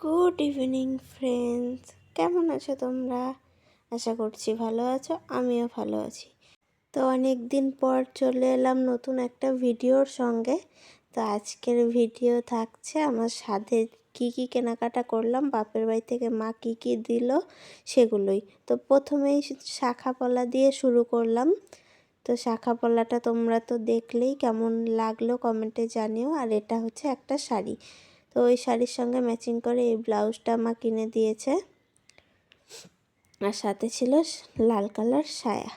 Good evening friends, কেমন আছো তোমরা? আশা করছি ভালো আছো, আমিও ভালো আছি। তো অনেক দিন পর চলে এলাম নতুন একটা ভিডিওর সঙ্গে। তো আজকের ভিডিও থাকছে আমার স্বাদের কী কেনাকাটা করলাম, বাপের বাড়ি থেকে মা কী দিল সেগুলোই। তো প্রথমেই শাখা পলা দিয়ে শুরু করলাম। তো শাখা পলাটা তোমরা তো দেখলেই, কেমন লাগলো কমেন্টে জানিও। আর এটা হচ্ছে একটা শাড়ি, তো ওই শাড়ির সঙ্গে ম্যাচিং করে এই ব্লাউজটা মা কিনে দিয়েছে, আর সাথে ছিল লাল কালার সায়া।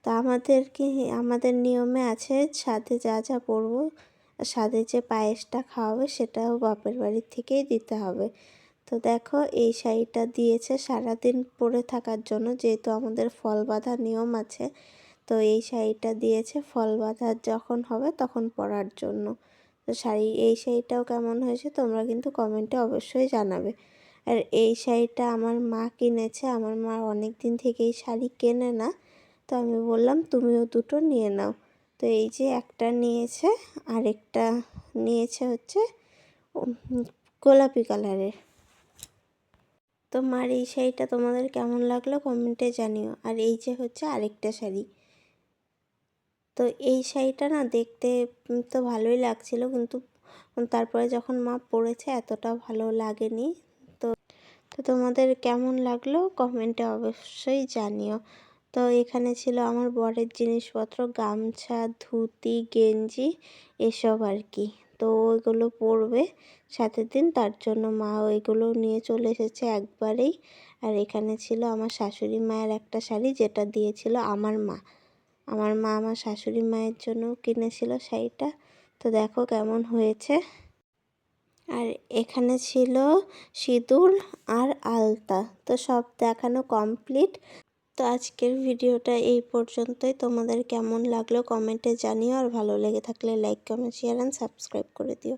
তা আমাদের নিয়মে আছে সাথে যা যা পরবো, সাথে যে পায়েসটা খাওয়াবে সেটাও বাপের বাড়ির থেকেই দিতে হবে। তো দেখো এই শাড়িটা দিয়েছে সারাদিন পরে থাকার জন্য, যেহেতু আমাদের ফল বাঁধা নিয়ম আছে। তো এই শাড়িটা দিয়েছে ফল বাঁধা যখন হবে তখন পরার জন্য। তো এই শাড়িটাও কেমন হয়েছে তোমরা কিন্তু কমেন্টে অবশ্যই জানাবে। আর এই শাড়িটা আমার মা কিনেছে, আমার মা অনেক দিন থেকে এই শাড়ি কেনে না। তো আমি বললাম তুমিও দুটো নিয়ে নাও। তো এই যে একটা নিয়েছে, আরেকটা নিয়েছে হচ্ছে গোলাপি কালারের। তো মার এই শাড়িটা তোমাদের কেমন লাগলো কমেন্টে জানিও। আর এই যে হচ্ছে আরেকটা শাড়ি। তো এই শাড়িটা না দেখতে তো ভালোই লাগছিল, কিন্তু তারপরে যখন মা পরেছে এতটা ভালো লাগেনি। তো তো তোমাদের কেমন লাগলো কমেন্টে অবশ্যই জানিও। তো এখানে ছিল আমার বরের জিনিসপত্র, গামছা, ধুতি, গেঞ্জি এসব আর কি। তো ওইগুলো পরবে সাথের দিন, তার জন্য মা ওইগুলো নিয়ে চলে এসেছে একবারেই। আর এখানে ছিল আমার শাশুড়ি মায়ের একটা শাড়ি, যেটা দিয়েছিল আমার মা আমার শাশুড়ি মায়ের জন্য কিনেছিল শাড়িটা। তো দেখো কেমন হয়েছে। আর এখানে ছিল সিঁদুর আর আলতা। তো সব দেখানো কমপ্লিট। তো আজকের ভিডিওটা এই পর্যন্তই। তোমাদের কেমন লাগলো কমেন্টে জানিও, আর ভালো লেগে থাকলে like, comment, share and subscribe করে দিও।